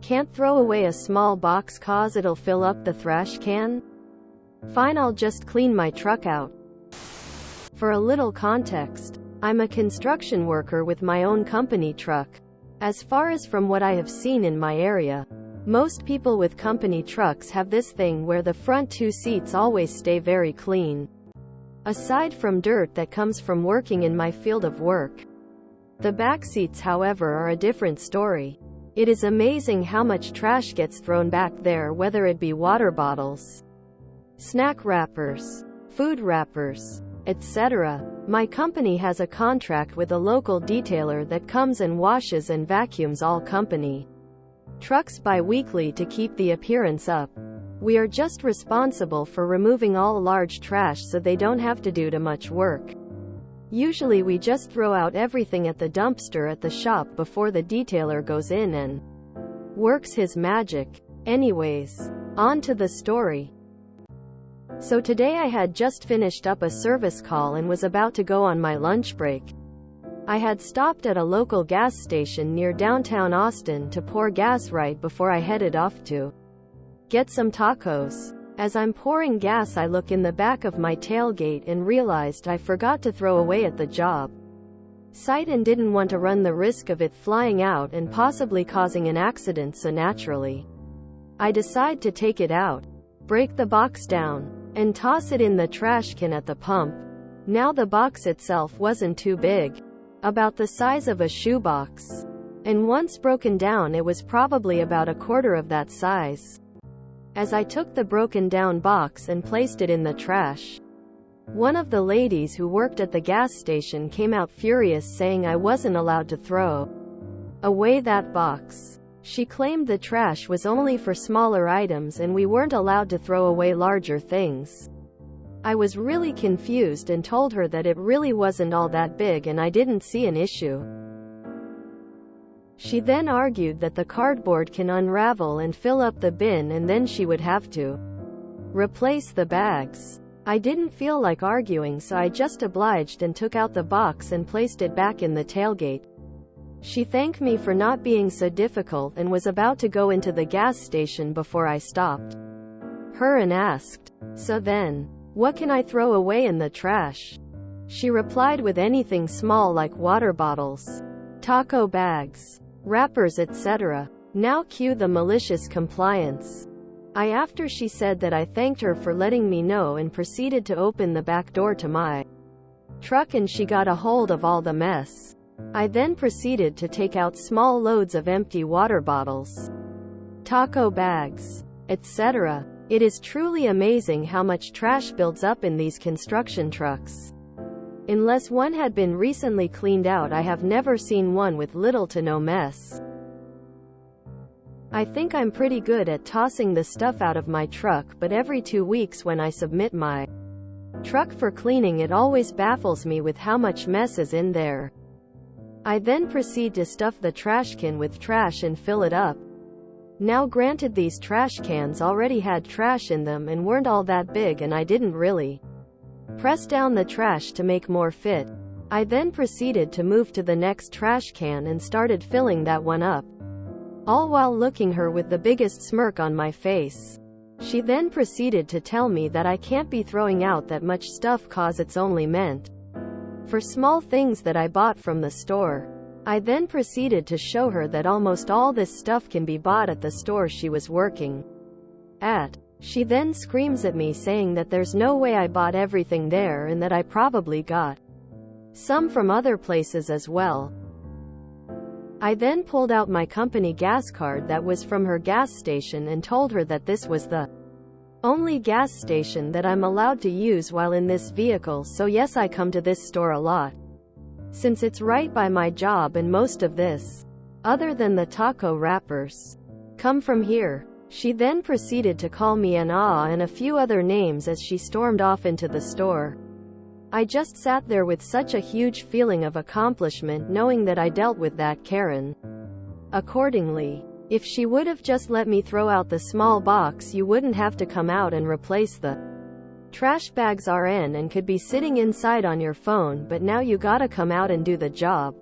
Can't throw away a small box cause it'll fill up the thrash can? Fine, I'll just clean my truck out. For a little context, I'm a construction worker with my own company truck. As far as from what I have seen in my area, most people with company trucks have this thing where the front two seats always stay very clean. Aside from dirt that comes from working in my field of work. The back seats, however, are a different story. It is amazing how much trash gets thrown back there, whether it be water bottles, snack wrappers, food wrappers, etc. My company has a contract with a local detailer that comes and washes and vacuums all company trucks bi-weekly to keep the appearance up. We are just responsible for removing all large trash so they don't have to do too much work. Usually we just throw out everything at the dumpster at the shop before the detailer goes in and works his magic. Anyways, on to the story. So today I had just finished up a service call and was about to go on my lunch break. I had stopped at a local gas station near downtown Austin to pour gas right before I headed off to get some tacos. As I'm pouring gas, I look in the back of my tailgate and realized I forgot to throw away at the job site and didn't want to run the risk of it flying out and possibly causing an accident, so naturally, I decide to take it out, break the box down, and toss it in the trash can at the pump. Now the box itself wasn't too big, about the size of a shoebox, and once broken down it was probably about a quarter of that size. As I took the broken down box and placed it in the trash, one of the ladies who worked at the gas station came out furious, saying I wasn't allowed to throw away that box. She claimed the trash was only for smaller items and we weren't allowed to throw away larger things. I was really confused and told her that it really wasn't all that big and I didn't see an issue. She then argued that the cardboard can unravel and fill up the bin and then she would have to replace the bags. I didn't feel like arguing, so I just obliged and took out the box and placed it back in the tailgate. She thanked me for not being so difficult and was about to go into the gas station before I stopped her and asked, "So then, what can I throw away in the trash?" She replied with anything small like water bottles, taco bags, wrappers, etc. Now cue the malicious compliance. After she said that, I thanked her for letting me know and proceeded to open the back door to my truck, and she got a hold of all the mess. I then proceeded to take out small loads of empty water bottles, taco bags, etc. It is truly amazing how much trash builds up in these construction trucks. Unless one had been recently cleaned out, I have never seen one with little to no mess. I think I'm pretty good at tossing the stuff out of my truck, but every 2 weeks when I submit my truck for cleaning, it always baffles me with how much mess is in there. I then proceed to stuff the trash can with trash and fill it up. Now granted, these trash cans already had trash in them and weren't all that big, and I didn't really press down the trash to make more fit. I then proceeded to move to the next trash can and started filling that one up, all while looking her with the biggest smirk on my face. She then proceeded to tell me that I can't be throwing out that much stuff cause it's only meant for small things that I bought from the store. I then proceeded to show her that almost all this stuff can be bought at the store she was working at. She then screams at me saying that there's no way I bought everything there and that I probably got some from other places as well. I then pulled out my company gas card that was from her gas station and told her that this was the only gas station that I'm allowed to use while in this vehicle, so yes, I come to this store a lot, since it's right by my job, and most of this, other than the taco wrappers, come from here. She then proceeded to call me an and a few other names as she stormed off into the store. I just sat there with such a huge feeling of accomplishment, knowing that I dealt with that Karen accordingly. If she would have just let me throw out the small box, you wouldn't have to come out and replace the trash bags RN and could be sitting inside on your phone, but now you gotta come out and do the job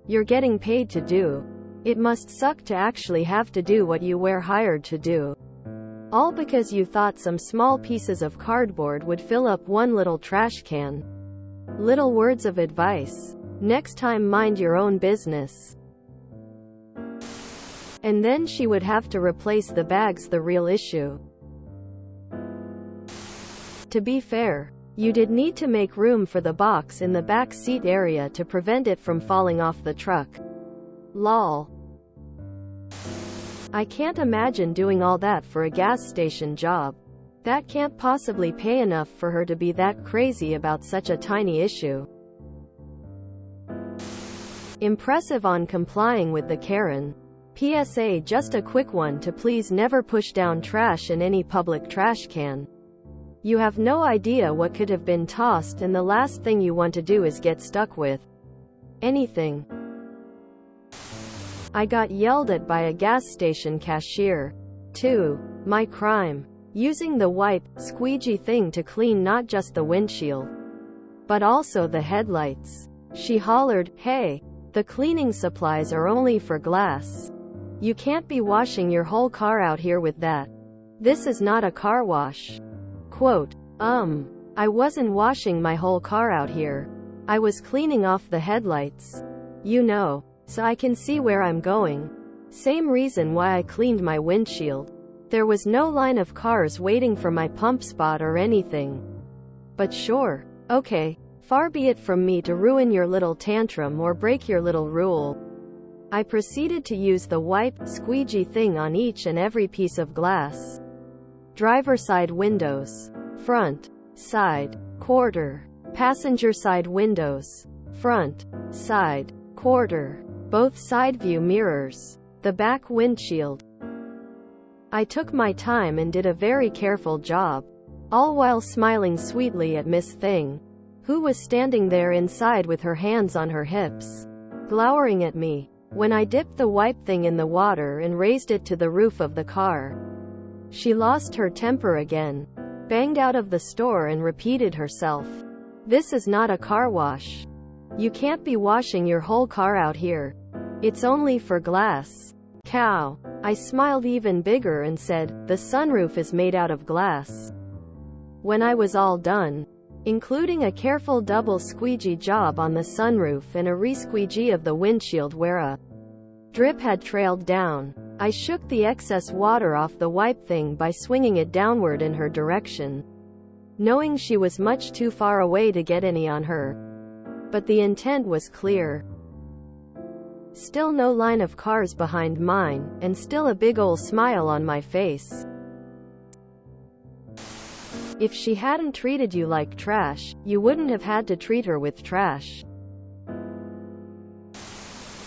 you're getting paid to do. It must suck to actually have to do what you were hired to do. All because you thought some small pieces of cardboard would fill up one little trash can. Little words of advice. Next time, mind your own business. And then she would have to replace the bags. The real issue. To be fair, you did need to make room for the box in the back seat area to prevent it from falling off the truck. Lol. I can't imagine doing all that for a gas station job. That can't possibly pay enough for her to be that crazy about such a tiny issue. Impressive on complying with the Karen. PSA: just a quick one to please never push down trash in any public trash can. You have no idea what could have been tossed, and the last thing you want to do is get stuck with anything. I got yelled at by a gas station cashier. 2. My crime. Using the wipe, squeegee thing to clean not just the windshield, but also the headlights. She hollered, "Hey, the cleaning supplies are only for glass. You can't be washing your whole car out here with that. This is not a car wash." Quote, I wasn't washing my whole car out here. I was cleaning off the headlights. You know, so I can see where I'm going. Same reason why I cleaned my windshield. There was no line of cars waiting for my pump spot or anything. But sure, okay, far be it from me to ruin your little tantrum or break your little rule. I proceeded to use the wipe, squeegee thing on each and every piece of glass. Driver side windows, front, side, quarter. Passenger side windows, front, side, quarter. Both side view mirrors. The back windshield. I took my time and did a very careful job, all while smiling sweetly at Miss Thing, who was standing there inside with her hands on her hips, glowering at me. When I dipped the wipe thing in the water and raised it to the roof of the car, she lost her temper again, banged out of the store and repeated herself. "This is not a car wash. You can't be washing your whole car out here. It's only for glass." Cow. I smiled even bigger and said, "The sunroof is made out of glass." When I was all done, including a careful double squeegee job on the sunroof and a re-squeegee of the windshield where a drip had trailed down, I shook the excess water off the wipe thing by swinging it downward in her direction, knowing she was much too far away to get any on her. But the intent was clear. Still no line of cars behind mine, and still a big ol' smile on my face. If she hadn't treated you like trash, you wouldn't have had to treat her with trash.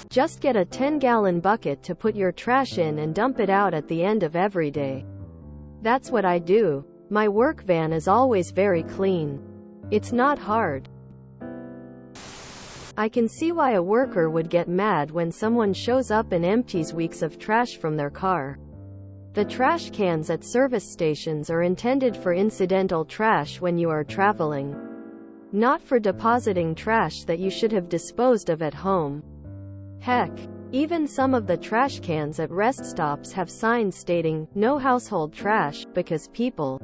Just get a 10-gallon bucket to put your trash in and dump it out at the end of every day. That's what I do. My work van is always very clean. It's not hard. I can see why a worker would get mad when someone shows up and empties weeks of trash from their car. The trash cans at service stations are intended for incidental trash when you are traveling, not for depositing trash that you should have disposed of at home. Heck, even some of the trash cans at rest stops have signs stating, "No household trash," because people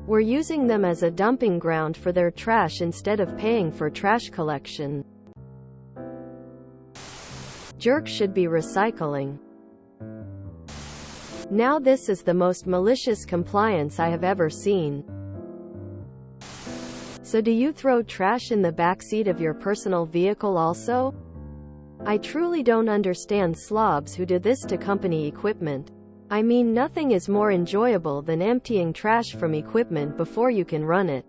were using them as a dumping ground for their trash instead of paying for trash collection. Jerks should be recycling. Now this is the most malicious compliance I have ever seen. So do you throw trash in the backseat of your personal vehicle also? I truly don't understand slobs who do this to company equipment. I mean, nothing is more enjoyable than emptying trash from equipment before you can run it.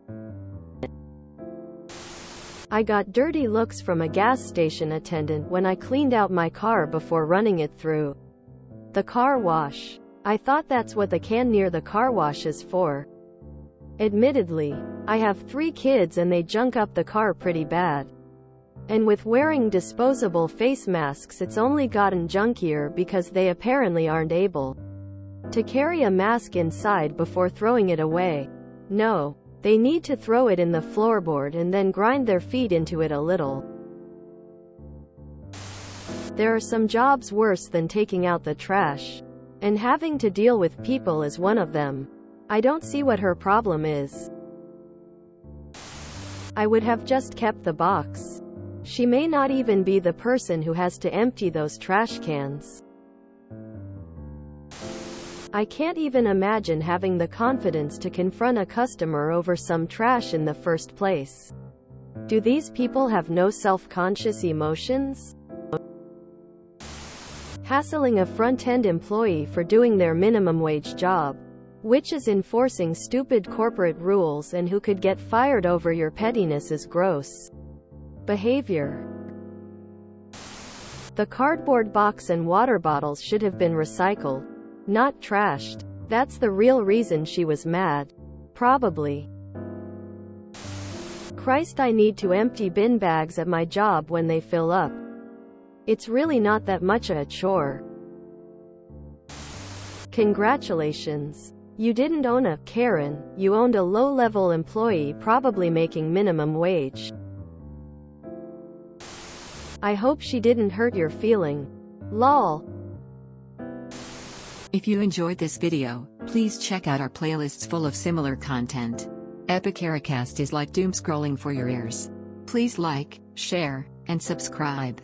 I got dirty looks from a gas station attendant when I cleaned out my car before running it through the car wash. I thought that's what the can near the car wash is for. Admittedly, I have 3 kids and they junk up the car pretty bad. And with wearing disposable face masks, it's only gotten junkier because they apparently aren't able to carry a mask inside before throwing it away. No. They need to throw it in the floorboard and then grind their feet into it a little. There are some jobs worse than taking out the trash. And having to deal with people is one of them. I don't see what her problem is. I would have just kept the box. She may not even be the person who has to empty those trash cans. I can't even imagine having the confidence to confront a customer over some trash in the first place. Do these people have no self-conscious emotions? Hassling a front-end employee for doing their minimum wage job, which is enforcing stupid corporate rules and who could get fired over your pettiness, is gross behavior. The cardboard box and water bottles should have been recycled, not trashed. That's the real reason she was mad. Probably. Christ, I need to empty bin bags at my job when they fill up. It's really not that much a chore. Congratulations. You didn't own a Karen, you owned a low-level employee probably making minimum wage. I hope she didn't hurt your feeling. Lol. If you enjoyed this video, please check out our playlists full of similar content. Epicaricast is like doom scrolling for your ears. Please like, share, and subscribe.